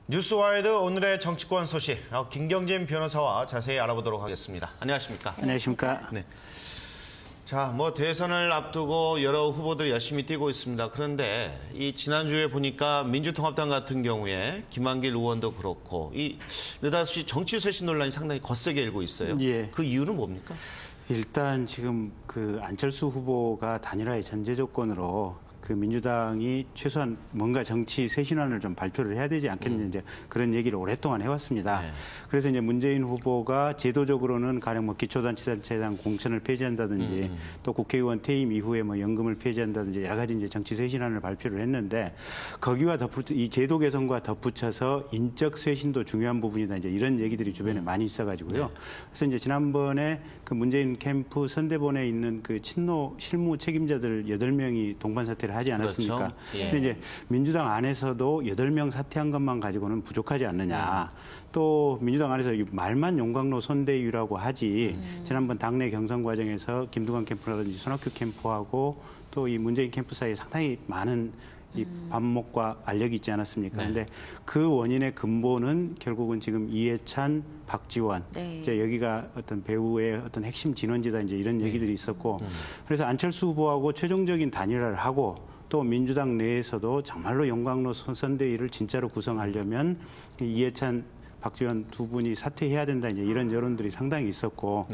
뉴스와이드 오늘의 정치권 소식, 김경진 변호사와 자세히 알아보도록 하겠습니다. 안녕하십니까? 안녕하십니까? 네. 자, 대선을 앞두고 여러 후보들이 열심히 뛰고 있습니다. 그런데 이 지난주에 보니까 민주통합당 같은 경우에 김한길 의원도 그렇고 느닷없이 정치 쇄신 논란이 상당히 거세게 일고 있어요. 예. 그 이유는 뭡니까? 일단 지금 안철수 후보가 단일화의 전제 조건으로 민주당이 최소한 뭔가 정치 쇄신안을 좀 발표를 해야 되지 않겠느냐 이제 그런 얘기를 오랫동안 해왔습니다. 네. 그래서 이제 문재인 후보가 제도적으로는 가령 기초단체장 공천을 폐지한다든지 또 국회의원 퇴임 이후에 연금을 폐지한다든지 여러 가지 이제 정치 쇄신안을 발표를 했는데 거기와 이 제도 개선과 덧붙여서 인적 쇄신도 중요한 부분이다 이제 이런 얘기들이 주변에 많이 있어가지고요. 네. 그래서 이제 지난번에 문재인 캠프 선대본에 있는 친노 실무 책임자들 8명이 동반 사퇴를 하지 않았습니까? 그렇죠. 예. 근데 이제 민주당 안에서도 8명 사퇴한 것만 가지고는 부족하지 않느냐. 또 민주당 안에서 말만 용광로 선대위라고 하지 지난번 당내 경선 과정에서 김두관 캠프라든지 손학규 캠프하고 또 이 문재인 캠프 사이에 상당히 많은 이 반목과 알력이 있지 않았습니까? 그런데 그 원인의 근본은 결국은 지금 이해찬, 박지원, 이제 여기가 어떤 배우의 어떤 핵심 진원지다 이제 이런 얘기들이 있었고, 그래서 안철수 후보하고 최종적인 단일화를 하고 또 민주당 내에서도 정말로 용광로 선대위를 진짜로 구성하려면 이해찬, 박지원 두 분이 사퇴해야 된다 이제 이런 여론들이 상당히 있었고,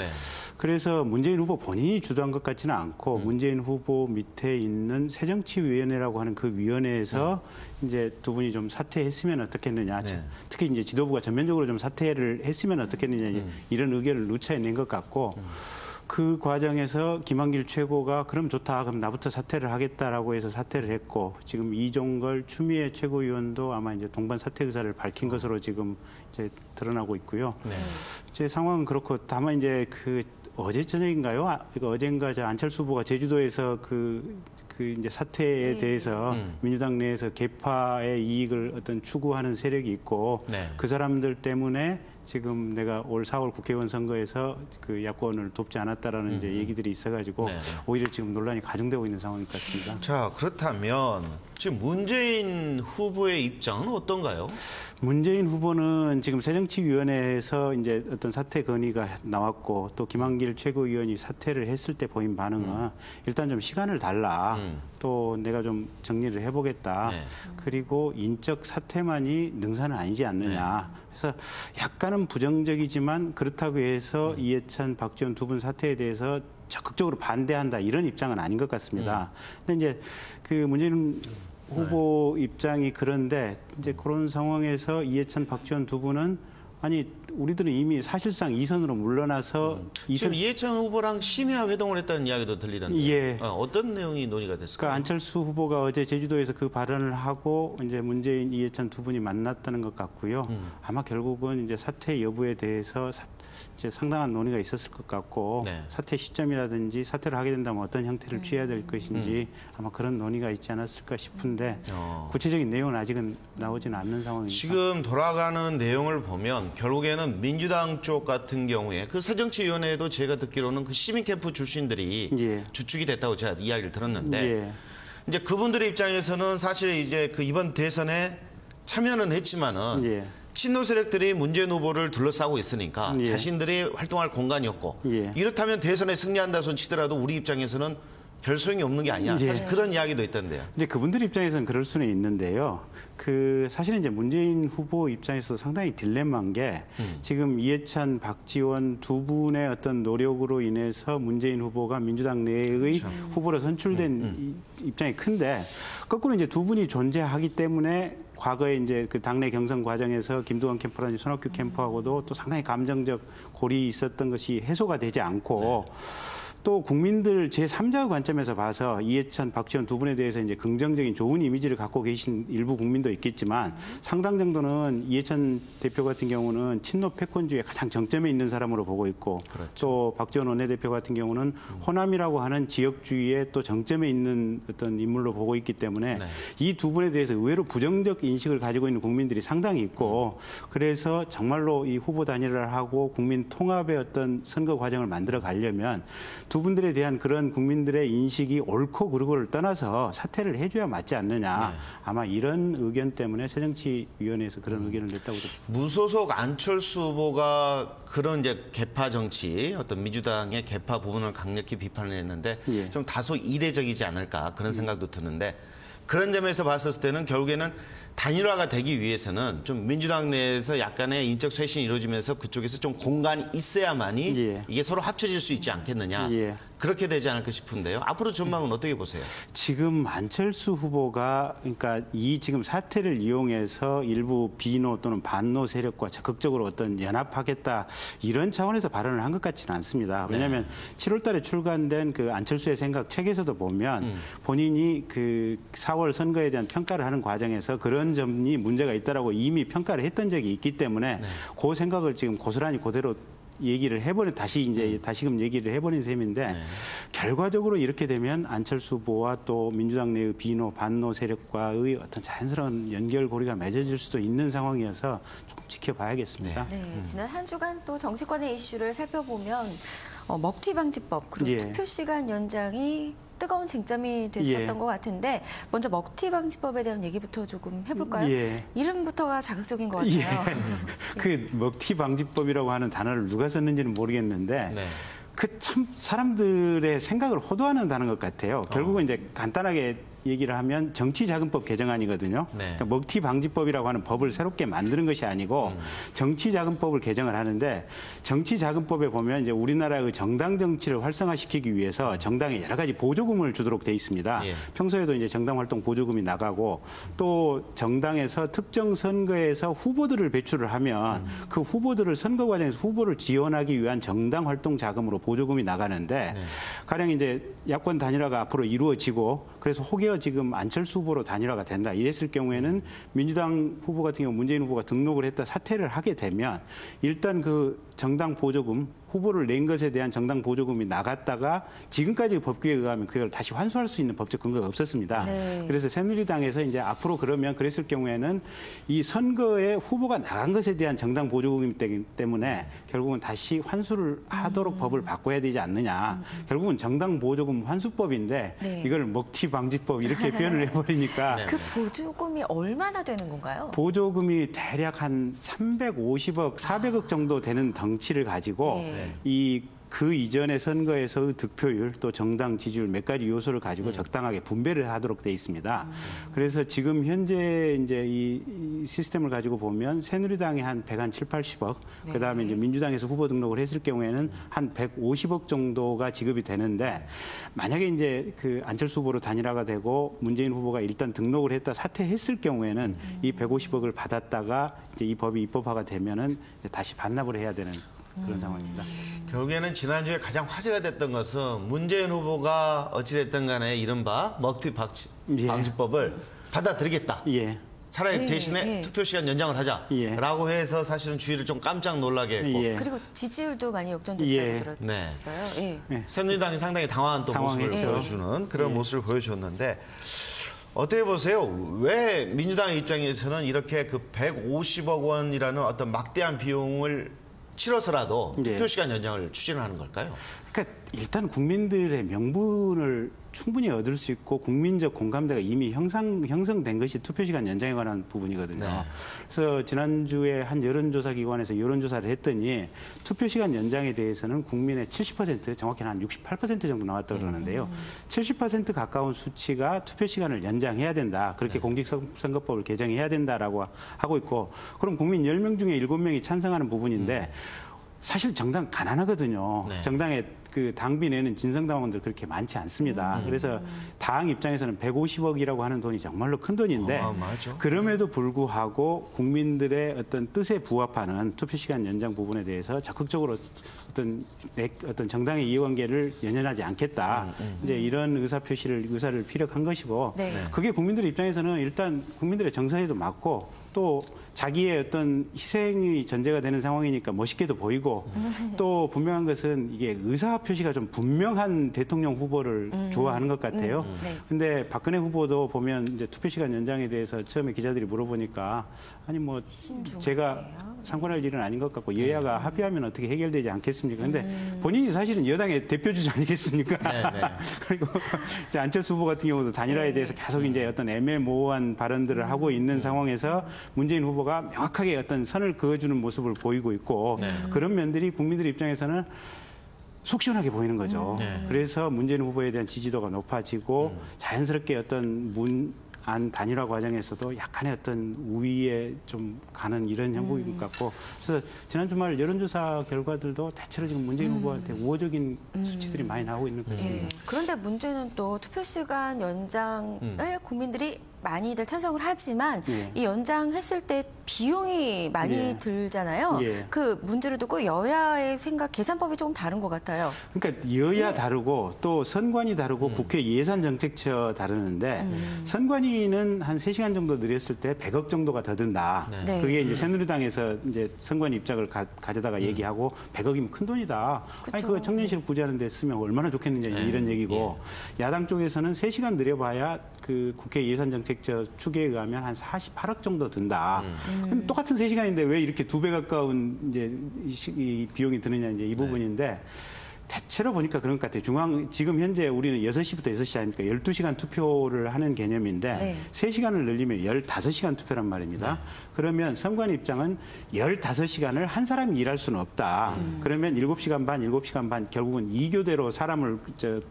그래서 문재인 후보 본인이 주도한 것 같지는 않고 문재인 후보 밑에 있는 새정치위원회라고 하는 그 위원회에서 이제 두 분이 좀 사퇴했으면 어떻겠느냐, 특히 이제 지도부가 전면적으로 좀 사퇴를 했으면 어떻겠느냐 이런 의견을 누차해낸 것 같고. 그 과정에서 김한길 최고가 그럼 좋다, 그럼 나부터 사퇴를 하겠다라고 해서 사퇴를 했고 지금 이종걸 추미애 최고위원도 아마 이제 동반 사퇴 의사를 밝힌 것으로 지금 이제 드러나고 있고요. 제 상황은 그렇고 다만 이제 어제 저녁인가요? 어젠가 안철수 후보가 제주도에서 이제 사퇴에 대해서 민주당 내에서 개파의 이익을 추구하는 세력이 있고 그 사람들 때문에 지금 내가 올 4월 국회의원 선거에서 야권을 돕지 않았다라는 이제 얘기들이 있어가지고 오히려 지금 논란이 가중되고 있는 상황인 것 같습니다. 자, 그렇다면 지금 문재인 후보의 입장은 어떤가요? 문재인 후보는 지금 새정치위원회에서 이제 어떤 사퇴 건의가 나왔고 또 김한길 최고위원이 사퇴를 했을 때 보인 반응은 일단 좀 시간을 달라. 또 내가 좀 정리를 해보겠다. 그리고 인적 사퇴만이 능사는 아니지 않느냐. 그래서 약간은 부정적이지만 그렇다고 해서 이해찬, 박지원 두 분 사퇴에 대해서 적극적으로 반대한다 이런 입장은 아닌 것 같습니다. 근데 이제 문재인 후보 입장이 그런데 이제 그런 상황에서 이해찬, 박지원 두 분은 아니 우리들은 이미 사실상 2선으로 물러나서 지금 이해찬 후보랑 심야 회동을 했다는 이야기도 들리던데. 예. 어떤 내용이 논의가 됐을까요? 그러니까 안철수 후보가 어제 제주도에서 그 발언을 하고 이제 문재인, 이해찬 두 분이 만났다는 것 같고요. 아마 결국은 이제 사퇴 여부에 대해서 이제 상당한 논의가 있었을 것 같고 사퇴 시점이라든지 사퇴를 하게 된다면 어떤 형태를 취해야 될 것인지 아마 그런 논의가 있지 않았을까 싶은데 구체적인 내용은 아직은 나오지는 않는 상황입니다. 지금 돌아가는 내용을 보면 결국에는 민주당 쪽 같은 경우에 새정치위원회에도 제가 듣기로는 시민 캠프 출신들이 주축이 됐다고 제가 이야기를 들었는데 이제 그분들의 입장에서는 사실 이제 이번 대선에 참여는 했지만은 친노 세력들이 문재인 후보를 둘러싸고 있으니까 자신들이 활동할 공간이 없고 이렇다면 대선에 승리한다 손 치더라도 우리 입장에서는 별 소용이 없는 게 아니야. 사실 그런 이야기도 있던데요. 이제 그분들 입장에서는 그럴 수는 있는데요. 사실은 이제 문재인 후보 입장에서도 상당히 딜레마인 게 지금 이해찬, 박지원 두 분의 어떤 노력으로 인해서 문재인 후보가 민주당 내의 후보로 선출된 입장이 큰데 거꾸로 이제 두 분이 존재하기 때문에 과거에 이제 당내 경선 과정에서 김두관 캠프라든지 손학규 캠프하고도 또 상당히 감정적 골이 있었던 것이 해소가 되지 않고 또 국민들 제3자 관점에서 봐서 이해찬, 박지원 두 분에 대해서 이제 긍정적인 좋은 이미지를 갖고 계신 일부 국민도 있겠지만 상당 정도는 이해찬 대표 같은 경우는 친노 패권주의의 가장 정점에 있는 사람으로 보고 있고 또 박지원 원내대표 같은 경우는 호남이라고 하는 지역주의의 또 정점에 있는 어떤 인물로 보고 있기 때문에 이 두 분에 대해서 의외로 부정적 인식을 가지고 있는 국민들이 상당히 있고 그래서 정말로 이 후보 단일화를 하고 국민 통합의 어떤 선거 과정을 만들어 가려면 두 분들에 대한 그런 국민들의 인식이 옳고 그르고를 떠나서 사퇴를 해줘야 맞지 않느냐. 네. 아마 이런 의견 때문에 새정치위원회에서 그런 의견을 냈다고 들었습니다. 무소속 안철수 후보가 그런 이제 개파 정치, 어떤 민주당의 개파 부분을 강력히 비판을 했는데 예. 좀 다소 이례적이지 않을까 그런 생각도 드는데 그런 점에서 봤을 때는 결국에는 단일화가 되기 위해서는 좀 민주당 내에서 약간의 인적 쇄신이 이루어지면서 그쪽에서 좀 공간이 있어야만이 예. 이게 서로 합쳐질 수 있지 않겠느냐. 예. 그렇게 되지 않을까 싶은데요. 앞으로 전망은 어떻게 보세요? 지금 안철수 후보가 그러니까 이 지금 사태를 이용해서 일부 비노 또는 반노 세력과 적극적으로 어떤 연합하겠다 이런 차원에서 발언을 한 것 같지는 않습니다. 왜냐하면 7월 달에 출간된 그 안철수의 생각 책에서도 보면 본인이 그 4월 선거에 대한 평가를 하는 과정에서 그런 점이 문제가 있다라고 이미 평가를 했던 적이 있기 때문에 그 생각을 지금 고스란히 그대로 얘기를 해버린 다시금 얘기를 해버린 셈인데 결과적으로 이렇게 되면 안철수 후보와 또 민주당 내의 비노 반노 세력과의 어떤 자연스러운 연결고리가 맺어질 수도 있는 상황이어서 조금 지켜봐야겠습니다. 네, 지난 한 주간 또 정치권의 이슈를 살펴보면 먹튀 방지법 그리고 예. 투표 시간 연장이 뜨거운 쟁점이 됐었던 예. 것 같은데 먼저 먹튀 방지법에 대한 얘기부터 조금 해볼까요? 예. 이름부터가 자극적인 것 같아요. 예. 그 먹튀 방지법이라고 하는 단어를 누가 썼는지는 모르겠는데 네. 그 참 사람들의 생각을 호도하는 단어인 것 같아요. 결국은 이제 간단하게 얘기를 하면 정치자금법 개정안이거든요. 네. 그러니까 먹튀 방지법이라고 하는 법을 새롭게 만드는 것이 아니고 정치자금법을 개정을 하는데 정치자금법에 보면 이제 우리나라의 정당 정치를 활성화시키기 위해서 정당에 여러 가지 보조금을 주도록 돼 있습니다. 예. 평소에도 이제 정당 활동 보조금이 나가고 또 정당에서 특정 선거에서 후보들을 배출을 하면 그 후보들을 선거 과정에서 후보를 지원하기 위한 정당 활동 자금으로 보조금이 나가는데 가령 이제 야권 단일화가 앞으로 이루어지고 그래서 혹여 지금 안철수 후보로 단일화가 된다 이랬을 경우에는 민주당 후보 같은 경우 문재인 후보가 등록을 했다 사퇴를 하게 되면 일단 그 정당 보조금 후보를 낸 것에 대한 정당 보조금이 나갔다가 지금까지 법규에 의하면 그걸 다시 환수할 수 있는 법적 근거가 없었습니다. 네. 그래서 새누리당에서 이제 앞으로 그러면 그랬을 경우에는 이 선거에 후보가 나간 것에 대한 정당 보조금이기 때문에 결국은 다시 환수를 하도록 법을 바꿔야 되지 않느냐. 결국은 정당 보조금 환수법인데 네. 이걸 먹튀 방지법 이렇게 표현을 해버리니까 네. 그 보조금이 얼마나 되는 건가요? 보조금이 대략 한 350억, 400억 정도 되는 덩치를 가지고 네. 그 이전의 선거에서의 득표율 또 정당 지지율 몇 가지 요소를 가지고 적당하게 분배를 하도록 돼 있습니다. 그래서 지금 현재 이제 이 시스템을 가지고 보면 새누리당이 한 107, 80억, 그다음에 이제 민주당에서 후보 등록을 했을 경우에는 한 150억 정도가 지급이 되는데 만약에 이제 그 안철수 후보로 단일화가 되고 문재인 후보가 일단 등록을 했다 사퇴했을 경우에는 이 150억을 받았다가 이제 이 법이 입법화가 되면은 이제 다시 반납을 해야 되는 그런 상황입니다. 결국에는 지난주에 가장 화제가 됐던 것은 문재인 후보가 어찌됐든 간에 이른바 먹튀 방지법을 받아들이겠다. 예. 차라리 예, 대신에 예. 투표 시간 연장을 하자라고 해서 사실은 주위를 좀 깜짝 놀라게 했고 예. 그리고 지지율도 많이 역전됐다고 예. 들었어요. 예. 새누리당이 상당히 당황한 또 모습을 당황했죠. 보여주는 그런 모습을 보여줬는데 어떻게 보세요? 왜 민주당 입장에서는 이렇게 그 150억 원이라는 어떤 막대한 비용을 치러서라도 예. 투표 시간 연장을 추진을 하는 걸까요? 그러니까 일단 국민들의 명분을 충분히 얻을 수 있고 국민적 공감대가 이미 형성된 것이 투표시간 연장에 관한 부분이거든요. 네. 그래서 지난주에 한 여론조사 기관에서 여론조사를 했더니 투표시간 연장에 대해서는 국민의 70%, 정확히는 한 68% 정도 나왔다고 그러는데요. 70% 가까운 수치가 투표시간을 연장해야 된다. 그렇게 공직선거법을 개정해야 된다라고 하고 있고 그럼 국민 10명 중에 7명이 찬성하는 부분인데 사실 정당 가난하거든요. 네. 정당의 그 당비 내는 진성당원들 그렇게 많지 않습니다. 그래서 당 입장에서는 150억이라고 하는 돈이 정말로 큰 돈인데 어마어마하죠. 그럼에도 불구하고 국민들의 어떤 뜻에 부합하는 투표시간 연장 부분에 대해서 적극적으로 어떤 정당의 이해관계를 연연하지 않겠다. 이제 이런 의사를 피력한 것이고 네. 그게 국민들 입장에서는 일단 국민들의 정서에도 맞고 또 자기의 어떤 희생이 전제가 되는 상황이니까 멋있게도 보이고 또 분명한 것은 이게 의사 표시가 좀 분명한 대통령 후보를 좋아하는 것 같아요. 근데 박근혜 후보도 보면 이제 투표 시간 연장에 대해서 처음에 기자들이 물어보니까 아니 뭐 제가 상관할 일은 아닌 것 같고 여야가 합의하면 어떻게 해결되지 않겠습니까? 근데 본인이 사실은 여당의 대표주자 아니겠습니까? 그리고 이제 안철수 후보 같은 경우도 단일화에 대해서 계속 이제 어떤 애매모호한 발언들을 하고 있는 상황에서 문재인 후보가 명확하게 어떤 선을 그어주는 모습을 보이고 있고 그런 면들이 국민들 입장에서는 속 시원하게 보이는 거죠. 그래서 문재인 후보에 대한 지지도가 높아지고 자연스럽게 어떤 안 단일화 과정에서도 약간의 어떤 우위에 좀 가는 이런 형국인 것 같고 그래서 지난 주말 여론조사 결과들도 대체로 지금 문재인 후보한테 우호적인 수치들이 많이 나오고 있는 것 같습니다. 그런데 문제는 또 투표 시간 연장을 국민들이 많이들 찬성을 하지만 이 연장했을 때 비용이 많이 들잖아요. 그 문제를 두고 여야의 생각 계산법이 조금 다른 것 같아요. 그러니까 여야 다르고 또 선관위 다르고 국회 예산정책처 다르는데 선관위는 한 3시간 정도 늘렸을 때 100억 정도가 더 든다. 그게 이제 새누리당에서 이제 선관위 입장을 가져다가 얘기하고 100억이면 큰 돈이다. 아니 그거 청년실 구제하는 데 쓰면 얼마나 좋겠느냐 이런 얘기고 야당 쪽에서는 3시간 늘려봐야 그 국회 예산정책처 추계에 의하면 한 48억 정도 든다. 똑같은 3시간인데 왜 이렇게 2배 가까운 이제 이 비용이 드느냐 이제 이 부분인데 대체로 보니까 그런 것 같아요. 지금 현재 우리는 6시부터 6시 아닙니까? 12시간 투표를 하는 개념인데 3시간을 늘리면 15시간 투표란 말입니다. 그러면 선관 입장은 15시간을 한 사람이 일할 수는 없다. 그러면 7시간 반, 7시간 반 결국은 2교대로 사람을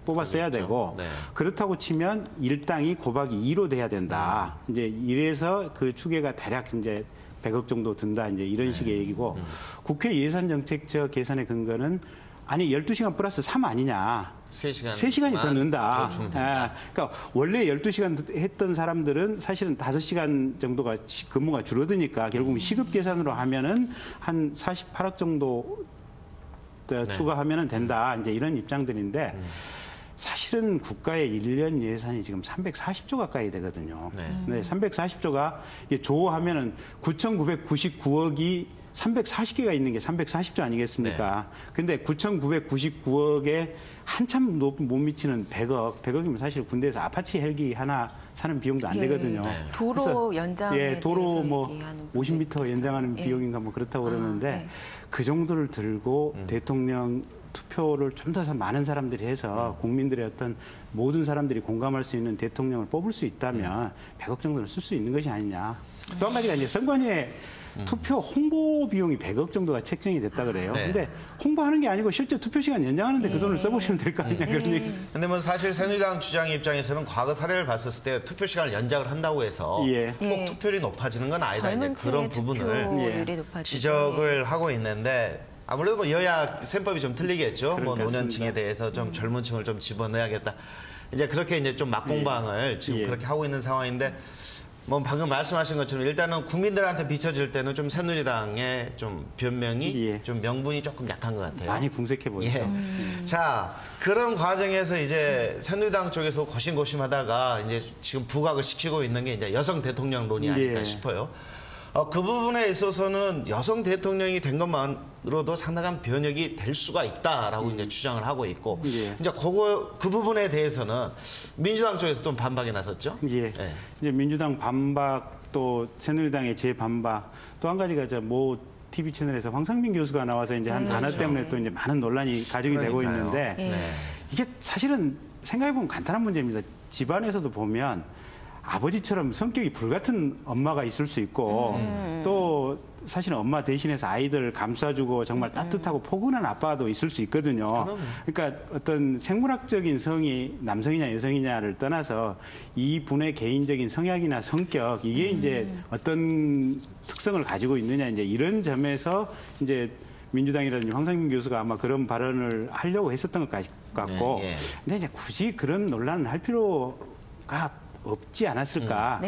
뽑아 써야 되고 그렇다고 치면 일당이 곱하기 2로 돼야 된다. 이제 이래서 그 추계가 대략 이제 100억 정도 든다. 이제 이런 식의 얘기고 국회 예산정책처 계산의 근거는 아니 12시간 플러스 3 아니냐. 3시간이 더 는다. 그러니까 원래 12시간 했던 사람들은 사실은 5시간 정도가 근무가 줄어드니까 결국 시급 계산으로 하면은 한 48억 정도 추가하면은 된다. 이제 이런 입장들인데 사실은 국가의 1년 예산이 지금 340조 가까이 되거든요. 340조가 조하면은 9,999억이 340개가 있는 게 340조 아니겠습니까? 근데 9,999억에 한참 못 미치는 100억이면 사실 군대에서 아파치 헬기 하나 사는 비용도 안 되거든요. 도로 연장에 도로 뭐 얘기하는 50m 연장하는 비용인가 뭐 그렇다고 그러는데 그 정도를 들고 대통령 투표를 좀 더 많은 사람들이 해서 국민들의 어떤 모든 사람들이 공감할 수 있는 대통령을 뽑을 수 있다면 100억 정도는 쓸 수 있는 것이 아니냐. 또 한 가지가 이제 선관위에 투표 홍보 비용이 100억 정도가 책정이 됐다 그래요. 근데 홍보하는 게 아니고 실제 투표 시간 연장하는데 그 돈을 써보시면 될 거 아니냐 그런 얘기. 근데 뭐 사실 새누리당 주장 입장에서는 과거 사례를 봤었을 때 투표 시간을 연장을 한다고 해서 꼭 투표율이 높아지는 건 아니다. 이제 그런 부분을 지적을 하고 있는데 아무래도 뭐 여야 셈법이 좀 틀리겠죠. 뭐 노년층에 대해서 좀 젊은 층을 좀 집어넣어야겠다. 이제 그렇게 이제 좀 막공방을 지금 그렇게 하고 있는 상황인데 뭐 방금 말씀하신 것처럼 일단은 국민들한테 비춰질 때는 좀 새누리당의 좀 변명이 좀 명분이 조금 약한 것 같아요. 많이 궁색해 보이죠. 자, 그런 과정에서 이제 새누리당 쪽에서 고심고심하다가 이제 지금 부각을 시키고 있는 게 이제 여성 대통령론이 아닐까 싶어요. 그 부분에 있어서는 여성 대통령이 된 것만으로도 상당한 변혁이 될 수가 있다라고 이제 주장을 하고 있고 이제 그 부분에 대해서는 민주당 쪽에서 좀 반박이 나섰죠. 이제 민주당 반박 또 새누리당의 재반박 또 한 가지가 모 TV 채널에서 황상민 교수가 나와서 이제 한 단어 때문에 또 이제 많은 논란이 가중이 되고 있는데 이게 사실은 생각해보면 간단한 문제입니다. 집안에서도 보면 아버지처럼 성격이 불같은 엄마가 있을 수 있고 또 사실은 엄마 대신해서 아이들 감싸주고 정말 따뜻하고 포근한 아빠도 있을 수 있거든요. 그러니까 어떤 생물학적인 성이 남성이냐 여성이냐를 떠나서 이 분의 개인적인 성향이나 성격 이게 이제 어떤 특성을 가지고 있느냐 이제 이런 점에서 이제 민주당이라든지 황상민 교수가 아마 그런 발언을 하려고 했었던 것 같고 근데 이제 굳이 그런 논란을 할 필요가 없지 않았을까.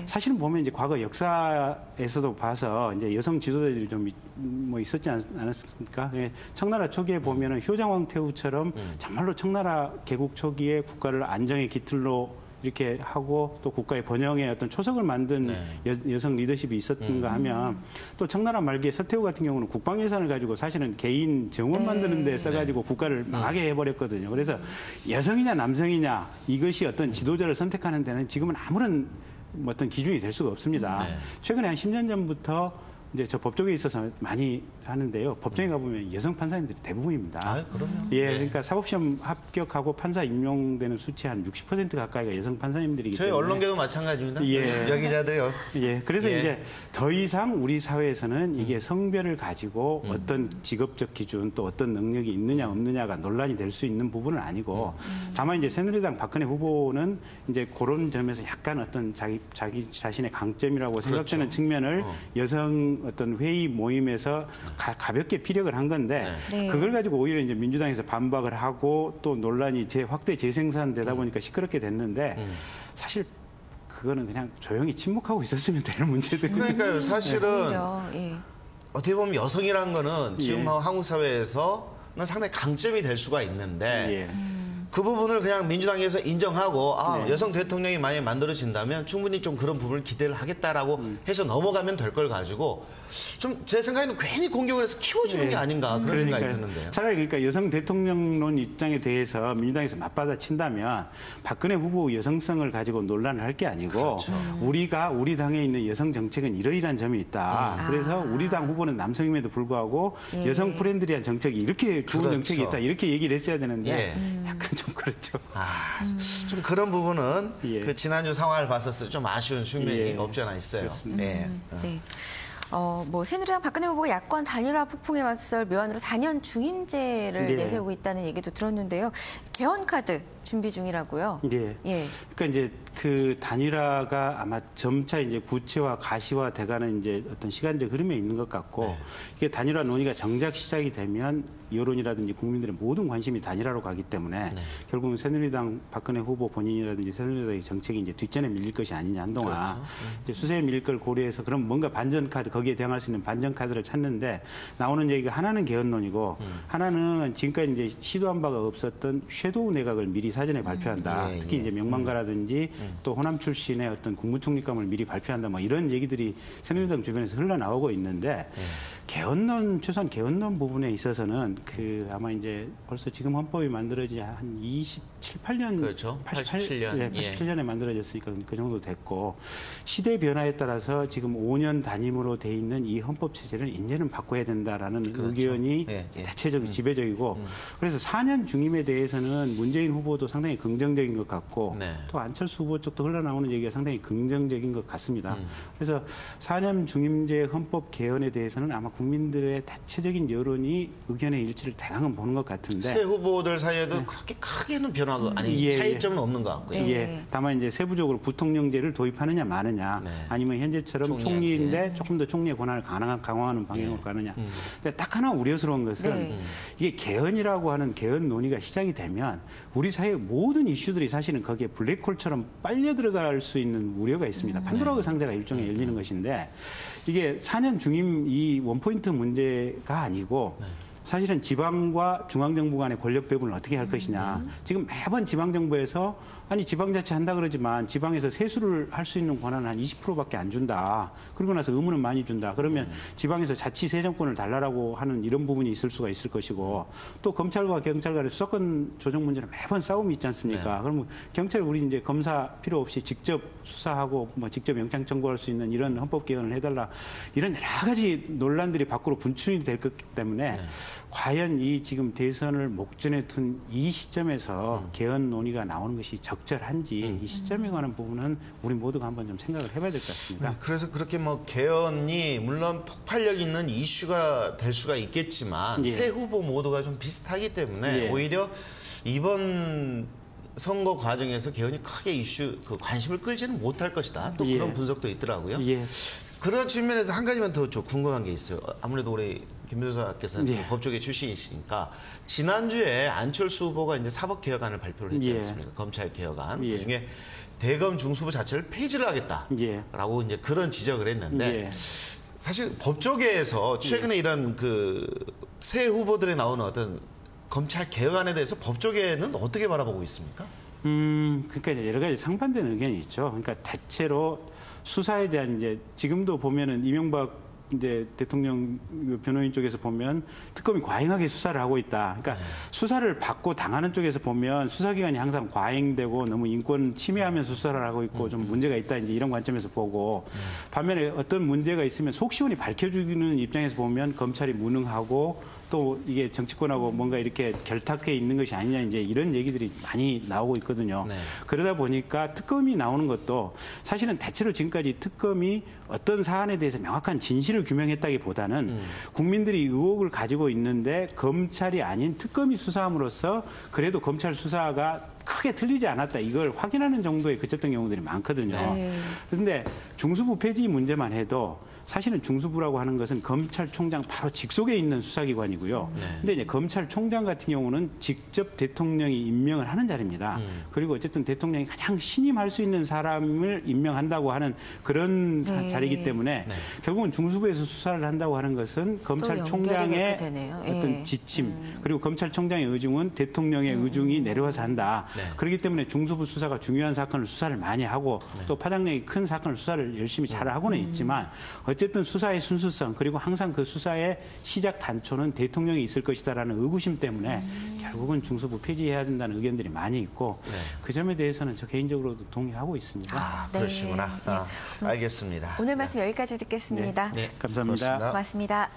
사실은 보면 이제 과거 역사에서도 봐서 이제 여성 지도자들이 좀 뭐 있었지 않았습니까? 청나라 초기에 보면은 효장왕 태후처럼 정말로 청나라 개국 초기에 국가를 안정의 기틀로 이렇게 하고 또 국가의 번영의 어떤 초석을 만든 네. 여성 리더십이 있었던가 하면 또 청나라 말기에 서태후 같은 경우는 국방 예산을 가지고 사실은 개인 정원 만드는 데 써가지고 국가를 망하게 해버렸거든요. 그래서 여성이냐 남성이냐 이것이 어떤 지도자를 선택하는 데는 지금은 아무런 어떤 기준이 될 수가 없습니다. 최근에 한 10년 전부터 이제 저 법조계에 있어서 많이 하는데요. 법정에 가보면 여성 판사님들이 대부분입니다. 아, 그럼요. 예, 그러니까 사법시험 합격하고 판사 임용되는 수치 한 60% 가까이가 여성 판사님들이기 저희 때문에. 언론계도 마찬가지입니다. 예. 여기자도요. 예, 그래서 예. 이제 더 이상 우리 사회에서는 이게 성별을 가지고 어떤 직업적 기준 또 어떤 능력이 있느냐 없느냐가 논란이 될 수 있는 부분은 아니고 다만 이제 새누리당 박근혜 후보는 이제 그런 점에서 약간 어떤 자기 자신의 강점이라고 생각되는 측면을 여성 어떤 회의 모임에서 가볍게 피력을 한 건데 네. 그걸 가지고 오히려 이제 민주당에서 반박을 하고 또 논란이 확대 재생산되다 보니까 시끄럽게 됐는데 사실 그거는 그냥 조용히 침묵하고 있었으면 되는 문제들. 그러니까요. 사실은 예. 어떻게 보면 여성이라는 거는 지금 예. 한국 사회에서는 상당히 강점이 될 수가 있는데 예. 그 부분을 그냥 민주당에서 인정하고 네. 여성 대통령이 만약에 만들어진다면 충분히 좀 그런 부분을 기대를 하겠다라고 해서 넘어가면 될 걸 가지고 좀 제 생각에는 괜히 공격을 해서 키워주는 게 아닌가 그런 생각이 드는데요. 차라리 그러니까 여성 대통령론 입장에 대해서 민주당에서 맞받아친다면 박근혜 후보 여성성을 가지고 논란을 할 게 아니고 그렇죠. 우리 당에 있는 여성 정책은 이러이러한 점이 있다. 그래서 우리 당 후보는 남성임에도 불구하고 예. 여성 프렌들리한 정책이 이렇게 좋은 그렇죠. 정책이 있다. 이렇게 얘기를 했어야 되는데 예. 약간 좀 그렇죠. 좀 그런 부분은 예. 그 지난주 상황을 봤었을 때 좀 아쉬운 측면이 예. 없지 않아 있어요. 네. 네. 뭐 새누리당 박근혜 후보가 야권 단일화 폭풍에 맞설 묘안으로 4년 중임제를 예. 내세우고 있다는 얘기도 들었는데요. 개헌 카드 준비 중이라고요. 예. 예. 그러니까 이제 그 단일화가 아마 점차 이제 구체화, 가시화 돼가는 이제 어떤 시간적 흐름에 있는 것 같고 이게 단일화 논의가 정작 시작이 되면 여론이라든지 국민들의 모든 관심이 단일화로 가기 때문에 결국은 새누리당 박근혜 후보 본인이라든지 새누리당의 정책이 이제 뒷전에 밀릴 것이 아니냐 한동안 이제 수세에 밀릴 걸 고려해서 그럼 뭔가 반전 카드 거기에 대응할 수 있는 반전 카드를 찾는데 나오는 얘기가 하나는 개헌론이고 하나는 지금까지 이제 시도한 바가 없었던 섀도우 내각을 미리 사전에 발표한다. 특히 이제 명만가라든지 또 호남 출신의 어떤 국무총리감을 미리 발표한다. 뭐 이런 얘기들이 새누리당 주변에서 흘러나오고 있는데 개헌론, 최소한 개헌론 부분에 있어서는 그 아마 이제 벌써 지금 헌법이 만들어진 한 27, 8년. 그렇죠. 87년. 예, 87년에 만들어졌으니까 그 정도 됐고 시대 변화에 따라서 지금 5년 단임으로 돼 있는 이 헌법 체제를 이제는 바꿔야 된다라는 의견이 대체적으로 지배적이고 그래서 4년 중임에 대해서는 문재인 후보도 상당히 긍정적인 것 같고 또 안철수 후보 쪽도 흘러나오는 얘기가 상당히 긍정적인 것 같습니다. 그래서 4년 중임제 헌법 개헌에 대해서는 아마 국민들의 대체적인 여론이 의견의 일치를 대강은 보는 것 같은데 새 후보들 사이에도 그렇게 크게는 변화가 아니 차이점은 없는 것 같고요. 예. 다만 이제 세부적으로 부통령제를 도입하느냐 마느냐 아니면 현재처럼 총리인데 조금 더 총리의 권한을 강화하는 방향으로 가느냐. 근데 딱 하나 우려스러운 것은 이게 개헌이라고 하는 개헌 논의가 시작이 되면 우리 사회의 모든 이슈들이 사실은 거기에 블랙홀처럼 빨려 들어갈 수 있는 우려가 있습니다. 판도라의 상자가 일종의 열리는 것인데 이게 4년 중임 이 원포인트 문제가 아니고 사실은 지방과 중앙정부 간의 권력 배분을 어떻게 할 것이냐. 지금 매번 지방정부에서 아니 지방자치 한다 그러지만 지방에서 세수를 할 수 있는 권한은 한 20%밖에 안 준다. 그러고 나서 의무는 많이 준다. 그러면 지방에서 자치 세정권을 달라라고 하는 이런 부분이 있을 수가 있을 것이고 또 검찰과 경찰 간의 수사권 조정 문제는 매번 싸움이 있지 않습니까? 그러면 경찰 우리 이제 검사 필요 없이 직접 수사하고 뭐 직접 영장 청구할 수 있는 이런 헌법 개헌을 해달라. 이런 여러 가지 논란들이 밖으로 분출이 될 거기 때문에 과연 이 지금 대선을 목전에 둔 이 시점에서 개헌 논의가 나오는 것이 적절한지 이 시점에 관한 부분은 우리 모두가 한번 좀 생각을 해봐야 될 것 같습니다. 그래서 그렇게 뭐 개헌이 물론 폭발력 있는 이슈가 될 수가 있겠지만 새 후보 모두가 좀 비슷하기 때문에 오히려 이번 선거 과정에서 개헌이 크게 관심을 끌지는 못할 것이다. 또 그런 분석도 있더라고요. 그런 측면에서 한 가지만 더 궁금한 게 있어요. 아무래도 우리 김 변호사께서는 법조계 출신이시니까 지난주에 안철수 후보가 이제 사법개혁안을 발표를 했지 않습니까? 검찰개혁안. 그중에 대검 중수부 자체를 폐지를 하겠다라고 이제 그런 지적을 했는데 사실 법조계에서 최근에 이런 그 새 후보들에 나오는 어떤 검찰 개혁안에 대해서 법조계는 어떻게 바라보고 있습니까? 그러니까 여러 가지 상반되는 의견이 있죠. 그러니까 대체로 수사에 대한 이제 지금도 보면은 이명박 이제 대통령 변호인 쪽에서 보면 특검이 과잉하게 수사를 하고 있다. 그러니까 수사를 받고 당하는 쪽에서 보면 수사기관이 항상 과잉되고 너무 인권 침해하면서 수사를 하고 있고 좀 문제가 있다. 이제 이런 관점에서 보고 반면에 어떤 문제가 있으면 속 시원히 밝혀주는 입장에서 보면 검찰이 무능하고 또 이게 정치권하고 뭔가 이렇게 결탁해 있는 것이 아니냐 이제 이런 얘기들이 많이 나오고 있거든요. 네. 그러다 보니까 특검이 나오는 것도 사실은 대체로 지금까지 특검이 어떤 사안에 대해서 명확한 진실을 규명했다기보다는 국민들이 의혹을 가지고 있는데 검찰이 아닌 특검이 수사함으로써 그래도 검찰 수사가 크게 틀리지 않았다. 이걸 확인하는 정도에 그쳤던 경우들이 많거든요. 네. 그런데 중수부 폐지 문제만 해도 사실은 중수부라고 하는 것은 검찰총장 바로 직속에 있는 수사기관이고요. 근데 이제 검찰총장 같은 경우는 직접 대통령이 임명을 하는 자리입니다. 그리고 어쨌든 대통령이 가장 신임할 수 있는 사람을 임명한다고 하는 그런 자리이기 때문에 결국은 중수부에서 수사를 한다고 하는 것은 검찰총장의 어떤 지침 그리고 검찰총장의 의중은 대통령의 의중이 내려와서 한다. 그렇기 때문에 중수부 수사가 중요한 사건을 수사를 많이 하고 또 파장력이 큰 사건을 수사를 열심히 잘하고는 있지만 어쨌든 수사의 순수성 그리고 항상 그 수사의 시작 단초는 대통령이 있을 것이다라는 의구심 때문에 결국은 중수부 폐지해야 된다는 의견들이 많이 있고 그 점에 대해서는 저 개인적으로도 동의하고 있습니다. 아, 그러시구나. 알겠습니다. 오늘 말씀 여기까지 듣겠습니다. 감사합니다. 고맙습니다.